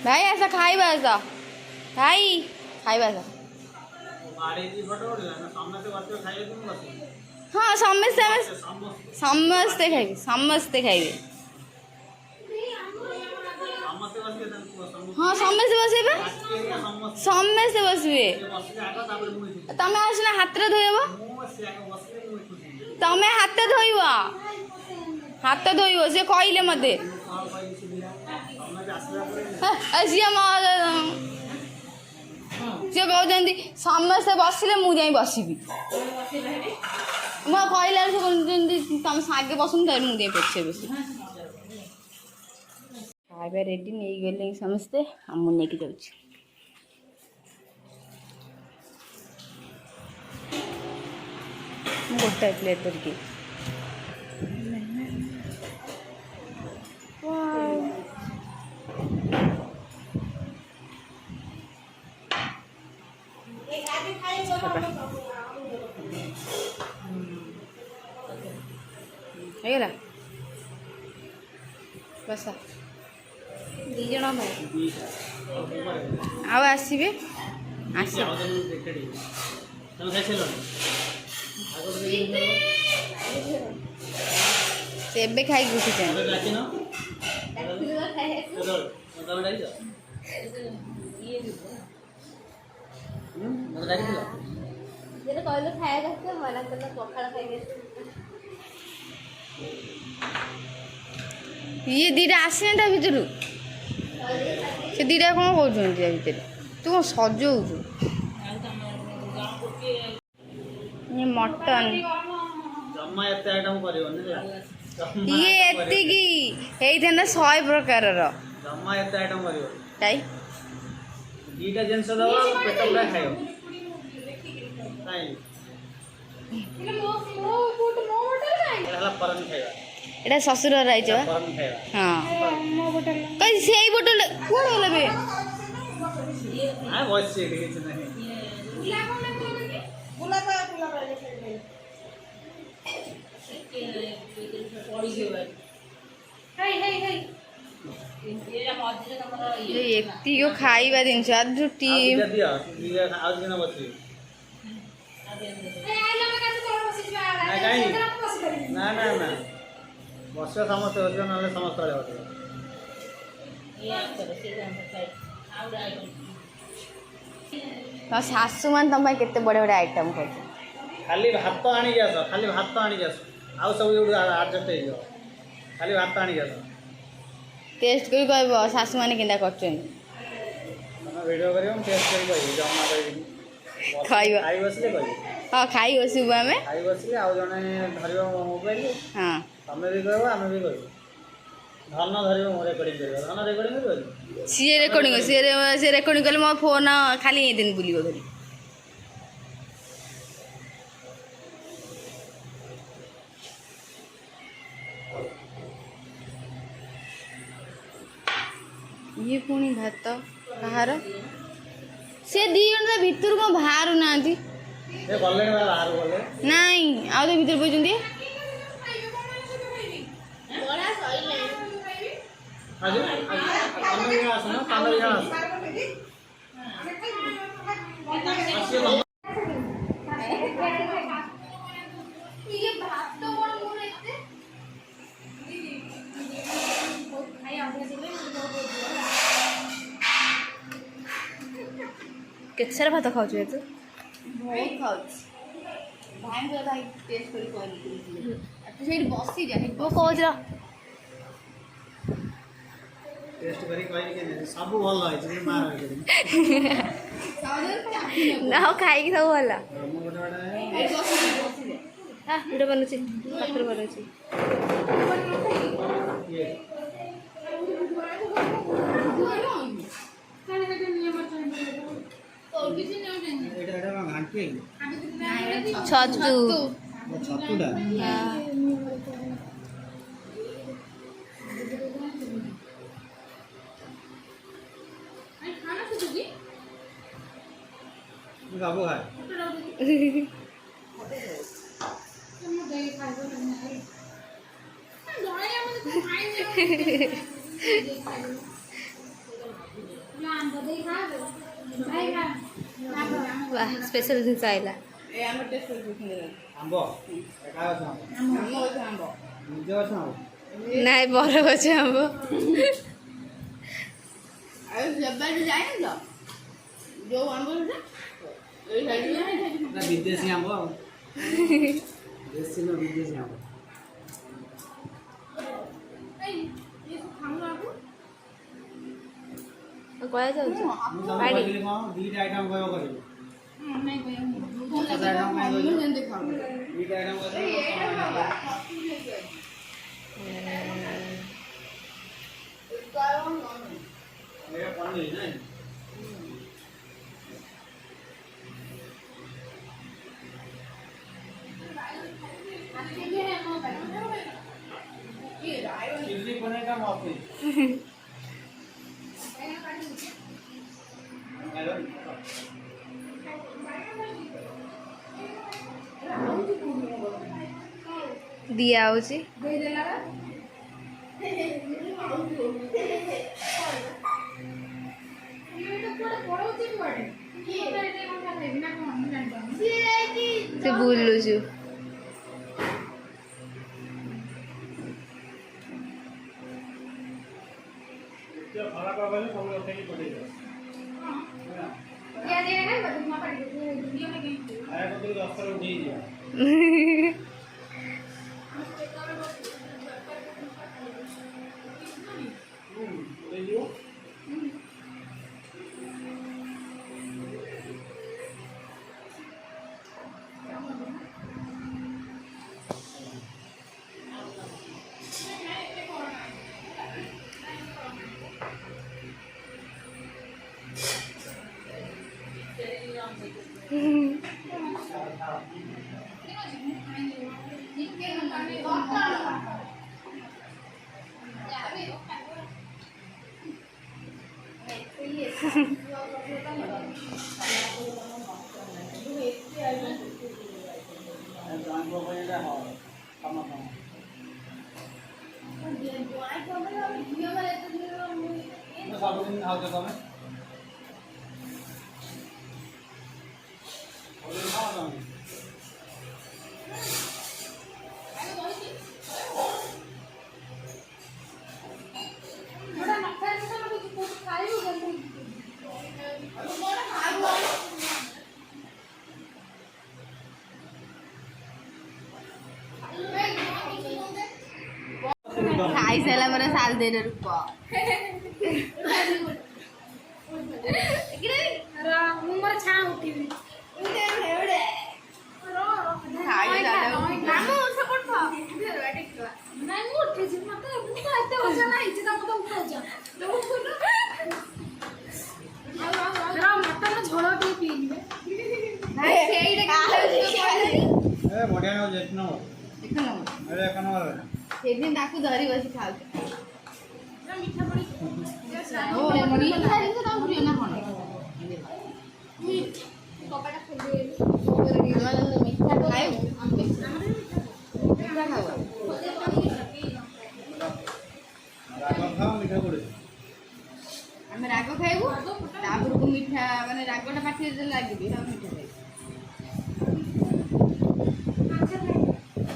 भाई ऐसा खाइबा ऐसा भाई खाइबा ऐसा हाँ समस्ते समस्ते खाइबे समस्ते खाइबे हाँ समस्ते बसबे समस्ते बसबे तमें आसना हाथ रे धोइब तमें हाथ धोइब हाथ धोइब से कहले मते सी कहते समस्ते बसिले मुझे बसबि मैं कहला तुम आगे बसुन मुझे पछे बस खाଇବା रेडी नहीं गले समस्ते मुझे नहीं जाऊँ गोटे प्लेट करके ହେଇଗଲା ବସ ଦି ଜଣ ଭାଇ ଆଉ ଆସିବେ ଆସ ସେ ଏବେ ଖାଇକି ଉଠିଛନ୍ତି କହିଲେ ଖାଇବା ମନା କଲେ ପଖାଳ ଖାଇକି ये दीटा आसने ता भितर से दीटा कौन कौन भितर तू कौन सजौचु ये मटन ये एतिकी हेई 100 प्रकार एटा ससुर राइज हाँ कहीं से बोतल कौन होला बे हां वॉइस से किछ नहीं ये खाइबा जिनस आज टीम ना ना ना बस समस्त ना समस्त सासू मान तुम केते बड़े बड़े आइटम कर खाली भात आनी आस खाली भात आनी आस आउ सब एडजस्ट हो खाली भात आनी आस टेस्ट कर कहब सासू मैंने केंदा करछन वीडियो करियो टेस्ट करी कहबी जम्मा कहबी खाइबा खाइ बसले कहबी हां खाइ बसबु हमें खाइ बसले आउ जने धरियो मोबाइल हां तमे भी कहबो हमें भी कहबो धन धरियो मो रेकॉर्डिंग करियो धन रेकॉर्डिंग करियो सी रेकॉर्डिंग कले मो फोन खाली ए दिन बुलिबो धरी ये पुणी भात कहार से दी जन भितर को बाहर ना नहीं आउ तो भीतर बोलते केते सारा भात खाऊ तू बहुत खाऊ भाई भाई टेस्ट कर बसी जा कह टेस्ट करी कहली के सब भल है मार ना खाई सब भल वीडियो बनୁଛି ପାଖରେ बनୁଛି छतु छतुटा बाबू है वाह स्पेशल जिनिस आइला ଆମ୍ବ ଏକା ଗଛ ଆମ୍ବ ନିଜ ଗଛ ଆମ୍ବ ନାଇଁ ବର ଗଛ ଆମ୍ବ ନା ବିଦେଶୀ ଆମ୍ବ ଆଉ ଦେଶୀ ନୁହଁ ବିଦେଶୀ ଆମ୍ବ କୁହାଯାଉଛି ମୁଁ ତମକୁ କହିଲି କ'ଣ ଦୁଇଟା ଆଇଟମ୍ କହିବ କରିବ ଦୁଇଟା ଆଇଟମ୍ ପନିର ନାଇଁ चिल्ली पनीर का मौकी ଦିଆ ହଉଛି ସେ ବୁଲୁଛୁ ଖରାପ ହେଲେ ସବୁ ରଖେଇକି ପଠେଇଦେବ ଖାଇବା କତରୁ 10 ଥର ଉଠେଇ ଦିଅ ଉଠେଇଯିବ ସବୁଦିନ ଖାଉଛ ତମେ ଖାଇ ସାରିଲା ପରେ ସାଲ ଦେଇର ରୂପ ମୁଁ ମୋର ଛାଁ ଉଠିବି ନାଇଁ ମୁଁ ଉଠିଛି ମତେ ଏତେ ଓଜନ ହେଇଛି ତମେ ତ ଉଠଉଛ ମତେ ଝୋଳ ଟିକେ ପିଇବେ ବଢିଆ ନାଗୁଛି ଏକ ନମ୍ବର ଏକ ନମ୍ବର ସେଦିନ ତାକୁ ଧରି ବସି ଖାଉଛୁ ମିଠା ପଡି ମିଠା ଜିନିଷ ତାକୁ ପ୍ରିୟ ନା କଣ କପାଟା ଖୋଲି ମିଠା ଖାଇବୁ ମିଠା ଖାଉ ରାଗ ଖାଅ ମିଠା ପଡେ ଆମେ ରାଗ ଖାଇବୁ ତାପରକୁ ମିଠା ମାନେ ରାଗଟା ପାଟିରେ ଯେତେବେଳେ ଲାଗିବି ତାପରେ ମିଠା ଖାଇବୁ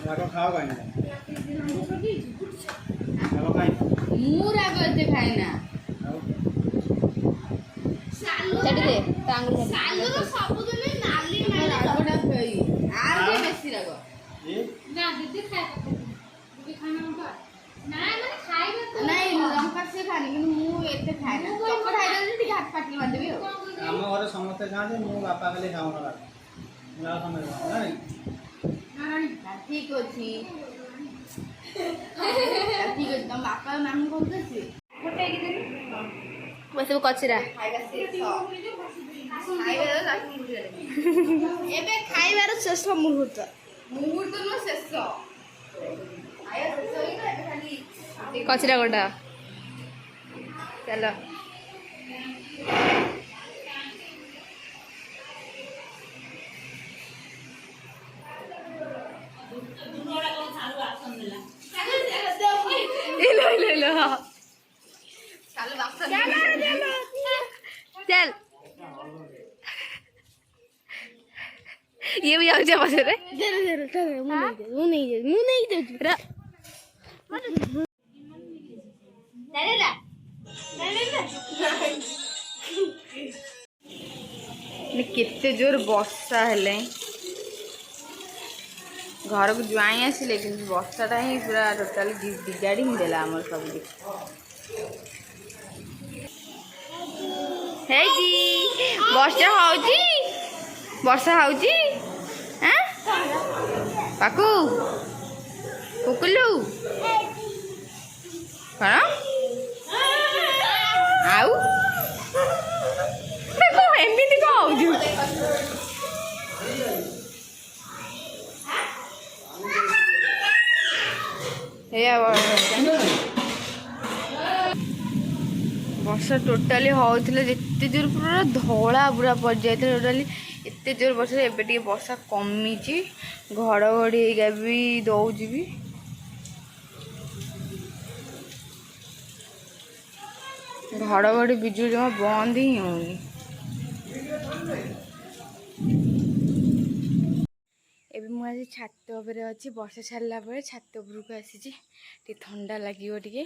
ରାଗ ଖାଅ କାହିଁକି ରାଗ କାହିଁକି ମୁଁ ରାଗ ଏତେ ଖାଏନା ଆଉ ସବୁଦିନ ନାଲି ରାଗଟା ଖାଇ ଆର ଟିକେ ବେଶୀ ରାଗ ଏ ନା ଦିଦି ଖାଇବା ଦିଦି ଖାନା ଲଙ୍କା ନା ମାନେ ଖାଇବା ତ ନାଇଁ ଲଙ୍କା ସେ ଖାନି କିନ୍ତୁ ମୁଁ ଏତେ ଖାଏନା ଚକଟା ଖାଇଦେଲେ ଟିକେ ହାତ ପାଟିରେ ମାରିଦେବି ଆଉ ଆମ ଘରେ ସମସ୍ତେ ଖାଆନ୍ତି ମୋ ବାପା ଖାଲି ଖାଉନ ରାଗ ମୁଁ ଆଉ ସମସ୍ତେ ଖାଉ ନାଇଁ ଠିକ ଅଛି ଠିକ ଅଛି ତମ ବାପା ମାମୁଁ କଣ କରୁଛି ସବୁ କଚରା ଏବେ ଖାଇବାର ଶେଷ ମୁହୂର୍ତ୍ତ ମୁହୂର୍ତ୍ତ ନୁହଁ ଶେଷ ଖାଇବା ଶେଷ ହେଇଗଲା ଏବେ ଖାଲି कचरा गोटा चलो ଚାଲ ବାପା चल ये भी जाऊँ जा पछरे मुँह नहीं केते जोर वर्षा हेले घर को जुआई आसिले कि वर्षाटा ही पूरा टोटाल बिगाड़ी ही देला आमर सब वर्षा होउची वर्षा होउची हैं पाकू कुकुलू कौन आउ देखो एमती कौन होउची वर्षा टोटाली होता जिते जोर पूरा धला पूरा पड़ जाए टोटाली एत जोर वर्षा एबे टिके वर्षा कमी घड़घड़ी भी दौज भी घड़घड़ी बिजुली जमा बंद ही होनी एबे मु आज छात उपरे अच्छी वर्षा छाड़ला छात उपरक आसी ठंडा लगे टे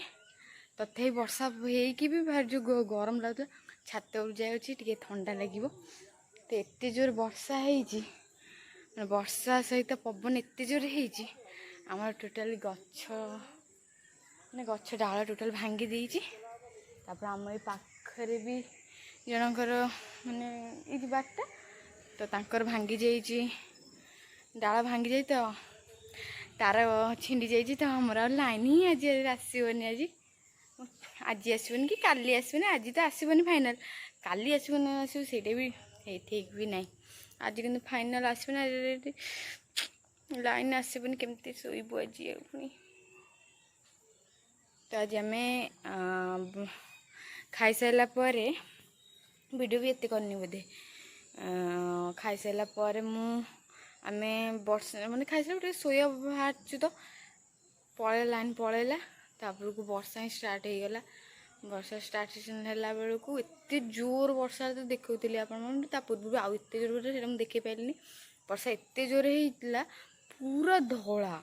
तथे वर्षा होगी भी भार जो गरम लगता छात उपर जाए ठंडा लगे तो एत जोर वर्षा है वर्षा सहित पवन एत जोर होमर टोटाली गछ मैंने गछ डाल टोटाल भांगी देती आम ये पाखरे भी जनकर माने ये बाटा तो तांकर भांगी जाइए डाल भांगी जाए तो तार छिंडी जाइए तो हमारा लाइन ही आज आसबनी आज आसबन कि काली आसबनी आज तो आसबनी फाइनाल काली आसबन आसो से भी ठीक भी ना आज कि फाइनाल आसबनी लाइन आसबनी केमती शोबू आज पुणी तो आज आम खाई सारा वीडियो भी एत करनी बोधे खाई सारा आमे वर्षा मैंने खाई सारे शोया बाहर तो पलैला लाइन पलैला तापर को वर्षा ही स्टार्ट हो गला वर्षा स्टार्ट है बेलू एत जोर वर्षा तो देखी आप पूर्व आउ एत जोर से देखे पारे वर्षा एत जोर होता पूरा धला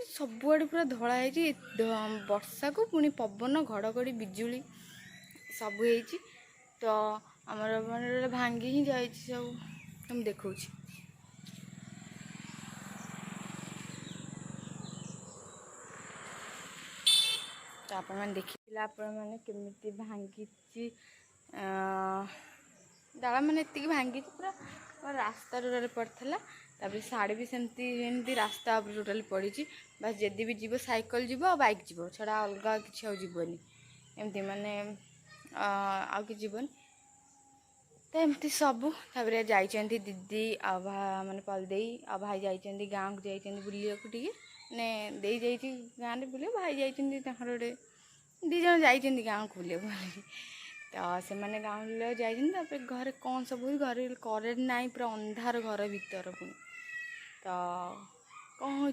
सबुआड़े पूरा धला है वर्षा को पुणी पवन घड़घड़ी बिजुली सब हो तो आमर मैंने भांगी ही जाए सब तुम देखा तो आप देखिए आपने केमी भांगी डाला मैंने एति भांगी पूरा रास्ता टोटाल पड़ता तापर साड़ी भी सेमती रास्ता टोटाल पड़ी बस जदि भी जीव साइकिल जीव बाइक जीव छड़ा अलग किसी जीवनी एमती माने आउ कि जीवन तो एमती सबू तापर जाइए दीदी आ माने पलदे आ भाई जाइए गाँव को जाइए बुलिया टे ने दे जाइए गाँव में बुले भाई जाइए गोटे दी जन जाइए गाँव को बुले तो से मैंने गाँव बुले जाइए घर कौन सब घर करेन्ट ना पूरा अंधार घर भीतर पुणी तो कौन हो